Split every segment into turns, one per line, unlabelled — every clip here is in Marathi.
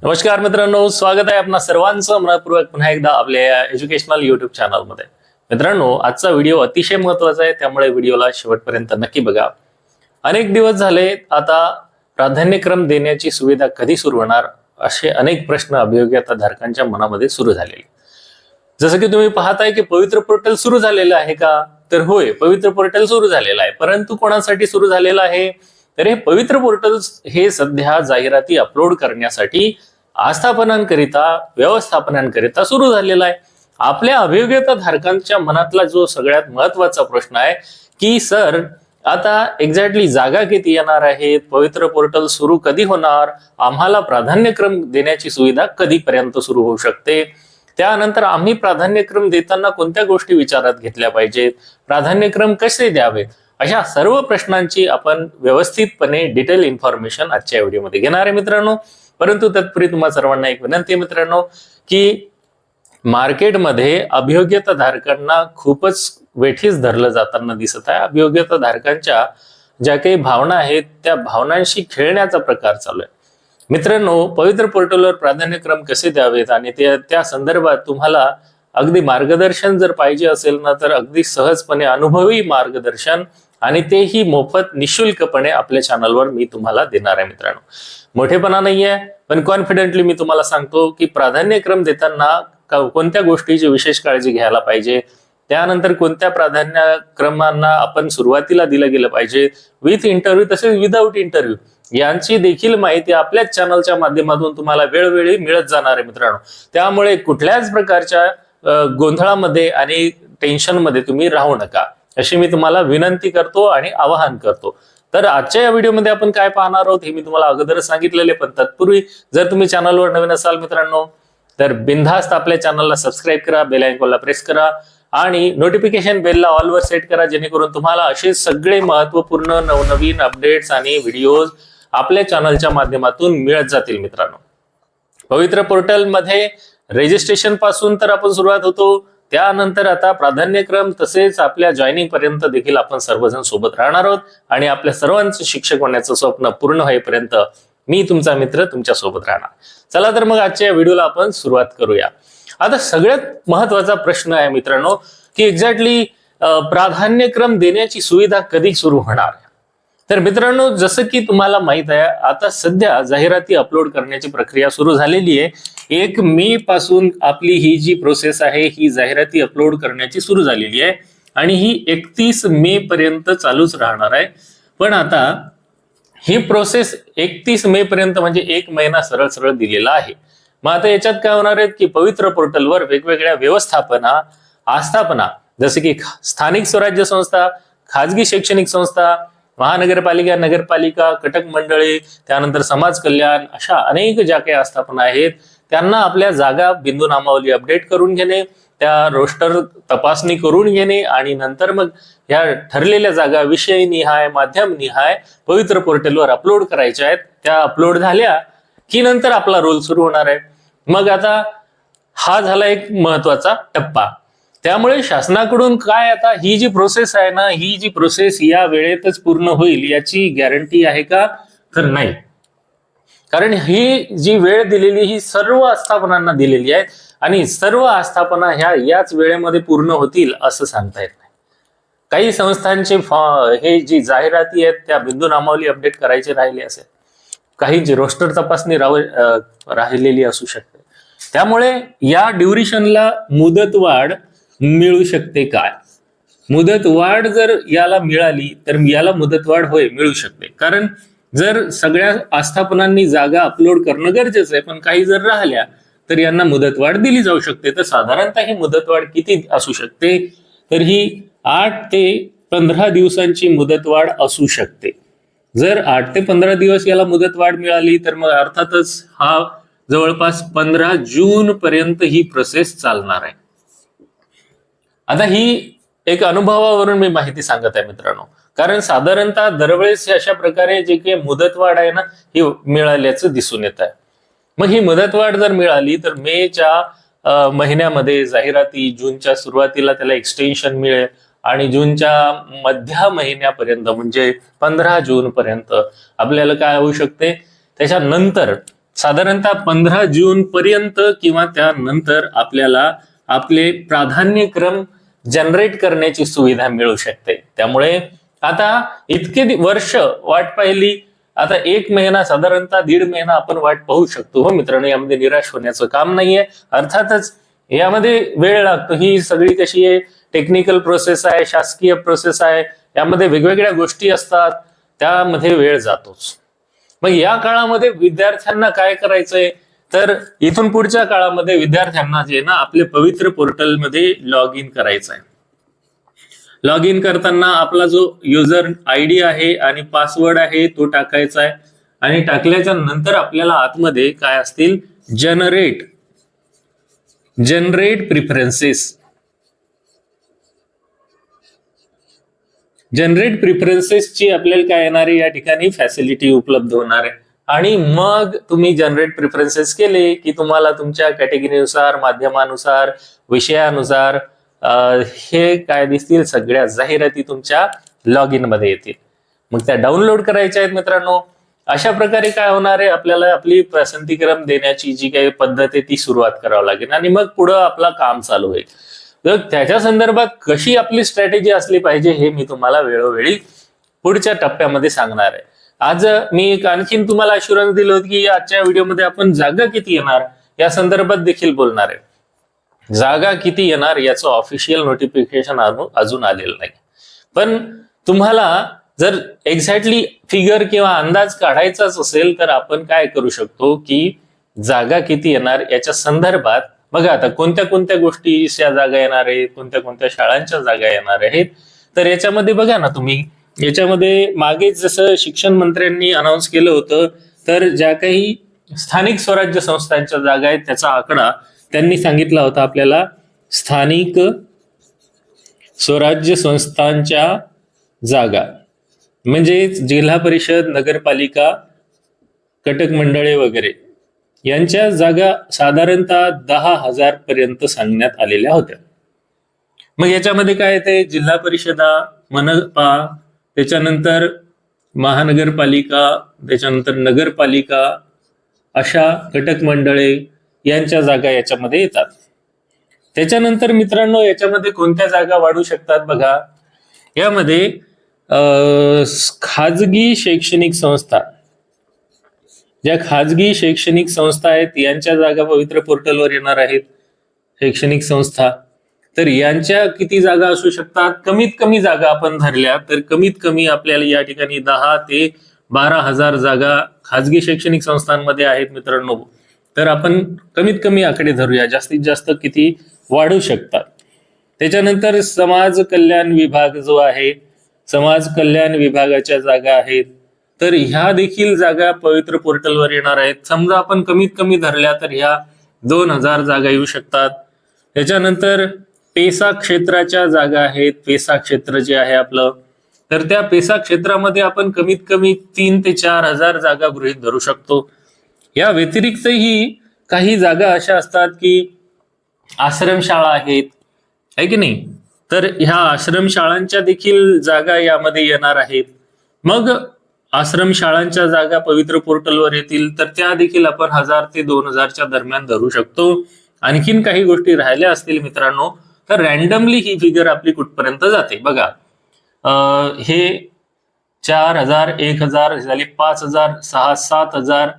नमस्कार मित्रांनो, स्वागत आहे आपणा सर्वांचं मनपूर्वक पुन्हा एकदा आपल्या एज्युकेशनल युट्यूब चॅनलमध्ये। मित्रांनो, आजचा व्हिडिओ अतिशय महत्त्वाचा आहे, त्यामुळे व्हिडिओला शेवटपर्यंत नक्की बघा। अनेक दिवस झाले आता प्राधान्यक्रम देण्याची सुविधा कधी सुरू होणार असे अनेक प्रश्न अभियोग्यताधारकांच्या मनामध्ये सुरू झालेले। जसं की तुम्ही पाहताय की पवित्र पोर्टल सुरू झालेलं आहे का? तर होय, पवित्र पोर्टल सुरू झालेलं आहे, परंतु कोणासाठी सुरू झालेलं आहे? तर हे पवित्र पोर्टल्स हे सध्या जाहिराती अपलोड करण्यासाठी आस्थापनांकरिता व्यवस्थापनांकरिता सुरू झालेला आहे। आपल्या अभियोग्यताधारकांच्या मनातला जो सगळ्यात महत्त्वाचा प्रश्न आहे की सर आता एक्झॅक्टली जागा किती येणार आहेत, पवित्र पोर्टल सुरू कधी होणार, आम्हाला प्राधान्यक्रम देण्याची सुविधा कधीपर्यंत सुरू होऊ शकते, त्यानंतर आम्ही प्राधान्यक्रम देताना कोणत्या गोष्टी विचारात घेतल्या पाहिजेत, प्राधान्यक्रम कसे द्यावेत, अशा सर्व प्रश्नांची आपण व्यवस्थितपणे डिटेल इन्फॉर्मेशन आजच्या व्हिडिओमध्ये घेणार आहे मित्रांनो। परंतु तत्पूर्वी तुम्हा सर्वांना एक विनंती आहे मित्रांनो की मार्केटमध्ये अभियोग्यताधारकांना खूपच वेठीस धरलं जाताना दिसत आहे। अभियोग्यताधारकांच्या ज्या काही भावना आहेत त्या भावनांशी खेळण्याचा प्रकार चालू आहे मित्रांनो। पवित्र पोर्टलवर प्राधान्यक्रम कसे द्यावेत आणि त्या संदर्भात तुम्हाला अगदी मार्गदर्शन जर पाहिजे असेल ना, तर अगदी सहजपणे अनुभवी मार्गदर्शन आणि तेही मोफत निशुल्कपणे आपल्या चॅनलवर मी तुम्हाला देणार आहे मित्रांनो। मोठेपणा नाहीये, पण कॉन्फिडेंटली मी तुम्हाला सांगतो की प्राधान्यक्रम देताना कोणत्या गोष्टीची विशेष काळजी घ्यायला पाहिजे, त्यानंतर कोणत्या प्राधान्यक्रमांना आपण सुरुवातीला दिलं गेलं पाहिजे, विथ इंटरव्ह्यू तसेच विदाऊट इंटरव्ह्यू यांची देखील माहिती आपल्याच चॅनलच्या माध्यमातून तुम्हाला वेळोवेळी मिळत जाणार आहे मित्रांनो। त्यामुळे कुठल्याच प्रकारच्या गोंधळामध्ये आणि टेन्शनमध्ये तुम्ही राहू नका, अशी मी तुम्हाला विनंती करतो आणि आवाहन करतो। तर आजच्या या व्हिडिओमध्ये आपण काय पाहणार आहोत हे मी तुम्हाला अगोदरच सांगितलेले, पण तत्पूर्वी जर तुम्ही चॅनलवर नवीन असाल मित्रांनो तर बिनधास्त आपल्या चॅनलला सबस्क्राईब करा, बेल आयकॉनला प्रेस करा आणि नोटिफिकेशन बेलला ऑलवर सेट करा, जेणेकरून तुम्हाला असे सगळे महत्त्वपूर्ण नवनवीन अपडेट्स आणि व्हिडिओज आपल्या चॅनलच्या माध्यमातून मिळत जातील मित्रांनो। पवित्र पोर्टल मध्ये रजिस्ट्रेशन पासून तर आपण सुरुवात होतो, त्यानंतर आता प्राधान्यक्रम तसेच आपल्या जॉईनिंग पर्यंत देखील आपण सर्वजण सोबत राहणार आहोत आणि आपल्या सर्वांचं शिक्षक होण्याचं स्वप्न पूर्ण होईपर्यंत मी तुमचा मित्र तुमच्या सोबत राहणार। चला तर मग आजच्या व्हिडिओला आपण सुरुवात करूया। आता सगळ्यात महत्त्वाचा प्रश्न आहे मित्रांनो की एक्झॅक्टली प्राधान्यक्रम देण्याची सुविधा कधी सुरू होणार। तर मित्रांनो, जसं की तुम्हाला माहित आहे आता सध्या जाहिराती अपलोड करण्याची प्रक्रिया सुरू झालेली आहे। 1 मे पासून आपली ही जी प्रोसेस आहे ही जाहिराती अपलोड करण्याची सुरू झालेली आहे आणि ही 31 मे पर्यंत चालूच राहणार आहे। पण आता ही प्रोसेस 31 मे पर्यंत म्हणजे 1 महिना सरळ सरळ दिलेला आहे। मग आता याच्यात काय होणार आहे की पवित्र पोर्टलवर वेगवेगळ्या व्यवस्थापना आस्थापना जसे की स्थानिक स्वराज्य संस्था, खाजगी शैक्षणिक संस्था, महानगरपालिका, नगरपालिका, कटक मंडळे, त्यानंतर समाज कल्याण, अशा अनेक ज्या काही आस्थापना आहेत त्यांना आपल्या जागा बिंदू नामावली अपडेट करून घेणे, त्या रोस्टर तपासणी करून घेणे आणि नंतर मग ह्या ठरलेल्या जागा विषय निहाय माध्यम निहाय पवित्र पोर्टलवर अपलोड करायच्या आहेत। त्या अपलोड झाल्या की नंतर आपला रोल सुरू होणार आहे। मग आता हा झाला एक महत्त्वाचा टप्पा। त्यामुळे शासनाकडून काय आता ही जी प्रोसेस आहे ना, ही जी प्रोसेस या वेळेतच पूर्ण होईल याची गॅरंटी आहे का? तर नाही, कारण ही जी वेळ दिलेली ही सर्व आस्थापनांना दिलेली आहे आणि सर्व आस्थापना ह्या याच वेळेमध्ये पूर्ण होतील असं सांगता येत नाही। काही संस्थांचे हे जी जाहिराती आहेत त्या बिंदू नामावली अपडेट करायचे राहिले असेल, काही जी रोस्टर तपासणी राहिलेली असू शकते, त्यामुळे या ड्युरेशनला मुदतवाढ मिळू शकते काय? मुदतवाढ जर याला मिळाली तर याला मुदतवाढ होय मिळू शकते, कारण जर सगळ्या आस्थापनांनी जागा अपलोड करणं गरजेचं आहे पण काही जर राहिल्या तर यांना मुदतवाढ दिली जाऊ शकते। तर साधारणतः ही मुदतवाढ किती असू शकते? तर ही 8 ते 15 दिवसांची मुदतवाढ असू शकते। जर 8 ते 15 दिवस याला मुदतवाढ मिळाली तर मग अर्थातच हा जवळपास 15 जून पर्यंत ही प्रोसेस चालणार आहे। आता ही एक अनुभवावरून मी माहिती सांगत आहे मित्रांनो, कारण साधारणतः दरवेळेस अशा प्रकारे जे काही मुदतवाढ आहे ना ही मिळाल्याचं दिसून येत आहे। मग ही मुदतवाढ जर मिळाली तर मेच्या महिन्यामध्ये जाहिराती, जूनच्या सुरुवातीला त्याला एक्सटेन्शन मिळेल आणि जूनच्या मध्य महिन्यापर्यंत म्हणजे 15 जून पर्यंत आपल्याला काय होऊ शकते, त्याच्यानंतर साधारणतः 15 जून पर्यंत किंवा त्यानंतर आपल्याला आपले प्राधान्यक्रम जनरेट करण्याची सुविधा मिळू शकते. त्यामुळे आता इतके वर्ष वाट पाहिली, आता 1 महिना साधारणतः 1.5 महिना आपण वाट पाहू शकतो. हो मित्रांनो, यामध्ये निराश होण्याचं काम नाहीये. अर्थातच यामध्ये वेळ लागतो. ही सगळी कशी आहे, टेक्निकल प्रोसेस आहे, शासकीय प्रोसेस आहे, यामध्ये वेगवेगळ्या गोष्टी असतात, त्यामध्ये वेळ जातोच. मग या काळामध्ये विद्यार्थ्यांना काय करायचंय, तर इथून पुढच्या काळामध्ये विद्यार्थ्यांना जे ना आपले पवित्र पोर्टलमध्ये लॉग इन करायचं आहे. लॉग इन करताना आपला जो युजर आयडी आहे आणि पासवर्ड आहे तो टाकायचा आहे. आणि टाकल्याच्या नंतर आपल्याला आतमध्ये काय असतील, जनरेट प्रिफरन्सेसची आपल्याला काय येणार आहे, या ठिकाणी फॅसिलिटी उपलब्ध होणार आहे. आणि मग तुम्ही जनरेट प्रिफरन्सेस केले की तुम्हाला तुमच्या कॅटेगरीनुसार, माध्यमानुसार, विषयानुसार हे काय दिसतील, सगळ्या जाहिराती तुमच्या लॉग इन मध्ये येतील. मग त्या डाउनलोड करायच्या आहेत मित्रांनो. अशा प्रकारे काय होणार आहे, आपल्याला आपली पसंतीक्रम देण्याची जी काही पद्धत आहे ती सुरुवात करावी लागेल आणि मग पुढे आपलं काम चालू होईल. तर त्याच्या संदर्भात कशी आपली स्ट्रॅटेजी असली पाहिजे हे मी तुम्हाला वेळोवेळी पुढच्या टप्प्यामध्ये सांगणार आहे. आज मी आणखीन तुम्हाला अश्युरन्स दिलं होतं की आजच्या व्हिडिओमध्ये आपण जागा किती येणार या संदर्भात देखील बोलणार आहे. जागा किती येणार याचं ऑफिशियल नोटिफिकेशन अजून आलेलं नाही. पण तुम्हाला जर एक्झॅक्टली फिगर किंवा अंदाज काढायचाच असेल तर आपण काय करू शकतो की जागा किती येणार याच्या संदर्भात बघा, आता कोणत्या कोणत्या गोष्टीच्या जागा येणार आहेत, कोणत्या कोणत्या शाळांच्या जागा येणार आहेत. तर याच्यामध्ये बघा ना तुम्ही, याच्यामध्ये मागे जसं शिक्षण मंत्र्यांनी अनाऊन्स केलं होतं, तर ज्या काही स्थानिक स्वराज्य संस्थांच्या जागा आहेत त्याचा आकडा त्यांनी सांगितला होता आपल्याला. स्थानिक स्वराज्य संस्थांच्या जागा म्हणजे जिल्हा परिषद, नगरपालिका, कटक मंडळे वगैरे यांच्या जागा साधारणतः 10,000 पर्यंत सांगण्यात आलेल्या होत्या. मग याच्यामध्ये काय येते, जिल्हा परिषदा, मनपा, त्याच्यानंतर महानगरपालिका, त्याच्यानंतर नगरपालिका, अशा कटक मंडळे यांच्या जागा याच्यामध्ये येतात. त्याच्यानंतर मित्रांनो याच्यामध्ये कोणत्या जागा वाढू शकतात बघा, यामध्ये खाजगी शैक्षणिक संस्था, ज्या खाजगी शैक्षणिक संस्था आहेत यांच्या जागा पवित्र पोर्टलवर येणार आहेत. शैक्षणिक संस्था, तर यांच्या किती जागा असू शकतात, कमीत कमी जागा आपण धरल्या तर कमीत कमी आपल्याला या ठिकाणी 10 ते 12,000 जागा खाजगी शैक्षणिक संस्थांमध्ये आहेत मित्रांनो. तर आपण कमीत कमी आकडे धरूया, जास्तीत जास्त किती वाढू शकतात. त्याच्यानंतर समाज कल्याण विभाग जो आहे, समाज कल्याण विभागाच्या जागा आहेत, तर ह्या देखील जागा पवित्र पोर्टलवर येणार आहेत. समजा आपण कमीत कमी धरल्या तर ह्या 2,000 जागा येऊ शकतात. त्याच्यानंतर पेसा क्षेत्राच्या जागा आहेत. पेसा क्षेत्र जे आहे आपलं, तर त्या पेसा क्षेत्रामध्ये आपण कमीत कमी 3 ते 4,000 जागा गृहीत धरू शकतो. या व्यतिरिक्तही काही जागा अशा असतात की आश्रमशाळा आहेत, आहे की नाही, तर ह्या आश्रमशाळांच्या देखील जागा यामध्ये येणार आहेत. मग आश्रमशाळांच्या जागा पवित्र पोर्टलवर येतील, तर त्या देखील आपण 1,000 ते 2,000च्या दरम्यान धरू शकतो. आणखीन काही गोष्टी राहिल्या असतील मित्रांनो, तर रॅन्डमली ही फिगर आपली कुठपर्यंत जाते बघा. हे 4,000, 1,000 झाले, 5,000, 6, 7,000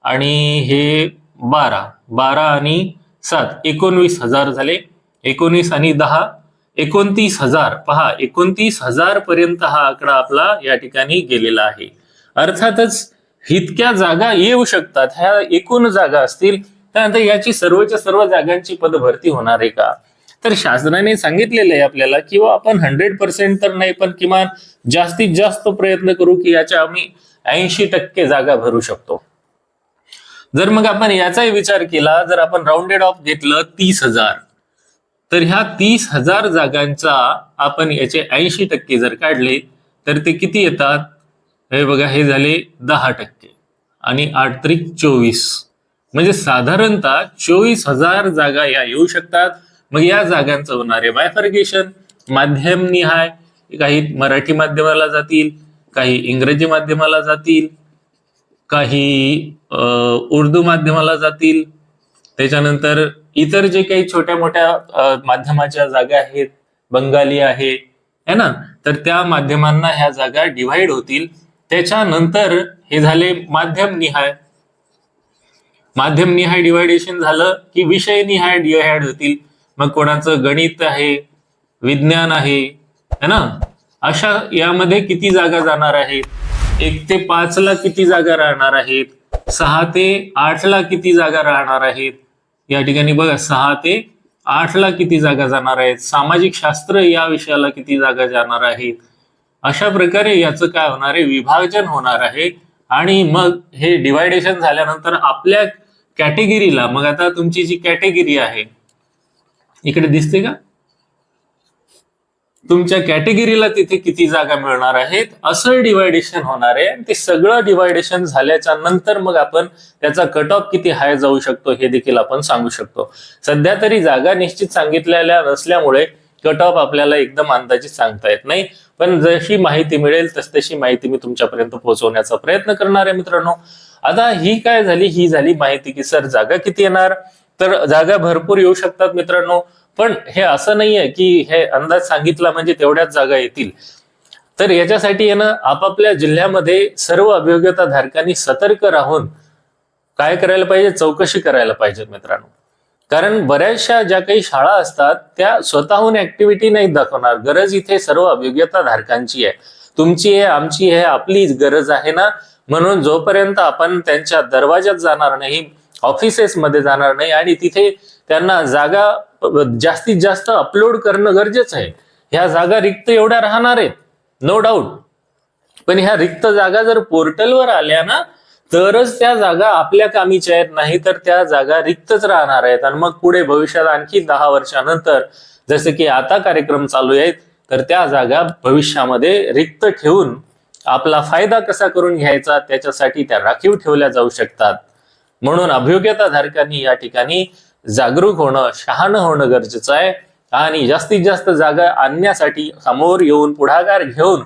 आणि हे 12 आणि 7, 19,000 झाले. 19 आणि 10, 29,000. पहा, 29,000 पर्यंत हा आकडा आपला या ठिकाणी गेलेला आहे. अर्थातच इतक्या जागा येऊ शकतात, ह्या एकूण जागा असतील. त्यानंतर याची सर्वच्या सर्व जागांची पदभरती होणार आहे का, तर शासनाने सांगितलेलं आहे आपल्याला की आपण 100% तर नाही, पण किमान जास्तीत जास्त प्रयत्न करू की याच्या आम्ही 80% जागा भरू शकतो. जर मग आपण याचाही विचार केला, जर आपण राऊंडेड ऑफ घेतलं 30,000, तर ह्या 30,000 जागांचा आपण याचे 80% जर काढले तर ते किती येतात, हे बघा, हे झाले 10% आणि 8 त्रिक 24, म्हणजे साधारणतः 24,000 जागा या येऊ शकतात. मग या जागांचं होणार आहे बायफर्गेशन, माध्यम निहाय, काही मराठी माध्यमाला जातील, काही इंग्रजी माध्यमाला जातील, काही उर्दू माध्यमाला जातील, त्याच्यानंतर इतर जे काही छोट्या मोठ्या माध्यमाच्या जागा आहेत, बंगाली आहे ना, तर त्या माध्यमांना ह्या जागा डिव्हाइड होतील. त्याच्यानंतर हे झाले माध्यम निहाय डिव्हायडेशन झालं की विषय निहाय डिव्हाइड होतील. मग कोणाचं गणित आहे, विज्ञान आहे ना, अशा यामध्ये किती जागा जाणार आहेत, 1 ते 5 ला किती जागा राहणार आहेत, 6 ते 8 ला किती जागा राहणार आहेत. या ठिकाणी बघा 6 ते 8 ला किती जागा जाणार आहेत. सामाजिक शास्त्र या विषयाला किती जागा जाणार आहेत. अशा प्रकारे याचं काय होणार आहे, विभाजन होणार आहे. आणि मग हे डिव्हायडेशन झाल्यानंतर आपल्या कॅटेगरीला, मग आता तुमची जी कॅटेगरी आहे इकडे दिसते का, तुमच्या कॅटेगरीला तिथे किती जागा मिळणार आहेत, असं डिव्हायडेशन होणार आहे. ते सगळं डिव्हायडेशन झाल्याच्या नंतर मग आपण त्याचा कट ऑफ किती हाय जाऊ शकतो हे देखील आपण सांगू शकतो. सध्या तरी जागा निश्चित सांगितलेल्या नसल्यामुळे कट ऑफ आपल्याला एकदम अंदाजित सांगता येत नाही, पण जशी माहिती मिळेल तशी माहिती मी तुमच्यापर्यंत पोहोचवण्याचा प्रयत्न करणार आहे मित्रांनो. आता ही काय झाली, ही झाली माहिती की सर जागा किती येणार. तर जागा भरपूर येऊ शकतात मित्रांनो, पण हे असं नाहीये की हे अंदाज सांगितला म्हणजे तेवढ्याच जागा येतील. तर याच्यासाठी आहे ना, आपापल्या जिल्ह्यामध्ये सर्व अभियोग्यता धारकांनी सतर्क राहून काय करायला पाहिजे, चौकशी करायला पाहिजे मित्रांनो. कारण बऱ्याचशा ज्या काही शाळा असतात त्या स्वतःहून ऍक्टिव्हिटी नाही दाखवणार. गरज इथे सर्व अभियोग्यता धारकांची आहे, तुमची आहे, आमची आहे, आपलीच गरज आहे ना. म्हणून जोपर्यंत आपण त्यांच्या दरवाज्यात जाणार नाही, ऑफिसेसमध्ये जाणार नाही आणि तिथे त्यांना जागा जास्तीत जास्त अपलोड करणं गरजेचं आहे. ह्या जागा रिक्त एवढ्या राहणार आहेत, नो डाऊट, पण ह्या रिक्त जागा जर पोर्टलवर आल्या ना तरच त्या जागा आपल्या कामीच्या आहेत, नाही तर त्या जागा रिक्तच राहणार आहेत. आणि मग पुढे भविष्यात आणखी 10 वर्षानंतर जसे की आता कार्यक्रम चालू आहेत, तर त्या जागा भविष्यामध्ये रिक्त ठेवून आपला फायदा कसा करून घ्यायचा त्याच्यासाठी त्या राखीव ठेवल्या जाऊ शकतात. म्हणून अभियोग्यता धारकांनी या ठिकाणी जागरूक होणं, शहाणं होणं गरजेचं आहे. आणि जास्तीत जास्त जागा आणण्यासाठी समोर येऊन पुढाकार घेऊन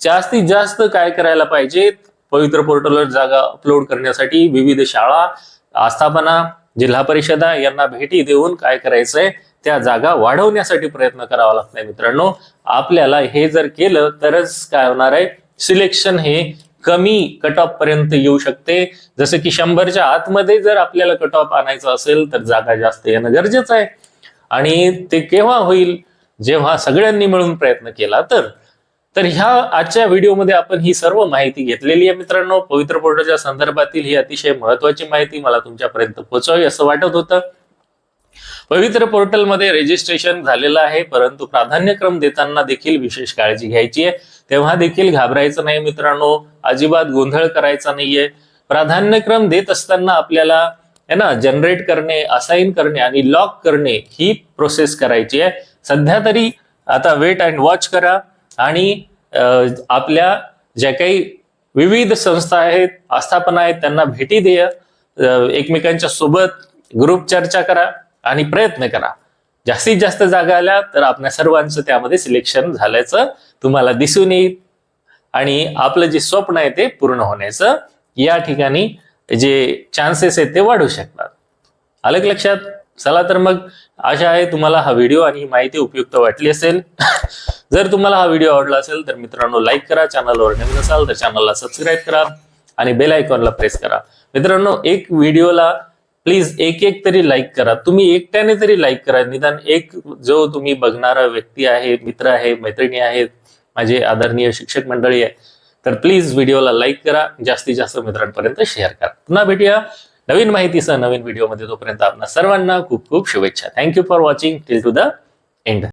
जास्तीत जास्त काय करायला पाहिजे, पवित्र पोर्टलवर जागा अपलोड करण्यासाठी विविध शाळा, आस्थापना, जिल्हा परिषदा यांना भेटी देऊन काय करायचंय, त्या जागा वाढवण्यासाठी प्रयत्न करावा लागतोय मित्रांनो. आपल्याला हे जर केलं तरच काय होणार आहे, सिलेक्शन हे कमी कट ऑफ पर्यंत येऊ शकते. जसं की 100च्या आतमध्ये जर आपल्याला कट ऑफ आणायचं असेल तर जागा जास्त येणं गरजेचं आहे. आणि ते केव्हा होईल, जेव्हा सगळ्यांनी मिळून प्रयत्न केला तर ह्या आजच्या व्हिडिओमध्ये आपण ही सर्व माहिती घेतलेली आहे मित्रांनो. पवित्र पोर्टलच्या संदर्भातील ही अतिशय महत्वाची माहिती मला तुमच्यापर्यंत पोहोचावी असं वाटत होतं. पवित्र पोर्टलमध्ये रजिस्ट्रेशन झालेलं आहे, परंतु प्राधान्यक्रम देताना देखील विशेष काळजी घ्यायची आहे. तेव्हा देखील घाबरायचं नाही मित्रांनो, अजिबात गोंधळ करायचा नाहीये. प्राधान्यक्रम देत असताना आपल्याला है ना जनरेट करणे, असाइन करणे आणि लॉक करणे ही प्रोसेस करायची आहे. सध्या तरी आता वेट अँड वॉच करा आणि आपल्या ज्या काही विविध संस्था आहेत, आस्थापना आहेत, त्यांना भेटी द्या, एकमेकांच्या सोबत ग्रुप चर्चा करा आणि प्रयत्न करा. जास्तीत जास्त जागा आल्या तर आपल्या सर्वांचं त्यामध्ये सिलेक्शन झाल्याचं तुम्हाला दिसून येईल आणि आपलं जे स्वप्न आहे ते पूर्ण होण्याचं या ठिकाणी जे चान्सेस आहेत ते वाढू शकतात. आलं की लक्षात? चला तर मग आशा आहे तुम्हाला हा व्हिडिओ आणि ही माहिती उपयुक्त वाटली असेल. जर तुम्हाला हा व्हिडिओ आवडला असेल तर मित्रांनो लाईक करा, चॅनलवर नवीन असाल तर चॅनलला सबस्क्राईब करा आणि बेल आयकॉनला प्रेस करा. मित्रांनो एक व्हिडिओला प्लीज एक तरी लाईक करा. तुम्ही एकट्याने तरी लाईक करा. निदान एक जो तुम्ही बघणारा व्यक्ती आहे, मित्र आहे, मैत्रिणी आहेत, माझे आदरणीय शिक्षक मंडळी आहे, तर प्लीज व्हिडिओला लाईक करा, जास्तीत जास्त मित्रांपर्यंत शेअर करा. पुन्हा भेटूया नवीन माहितीसह नवीन व्हिडिओमध्ये. तोपर्यंत आपल्या सर्वांना खूप खूप शुभेच्छा. Thank you for watching till two the end.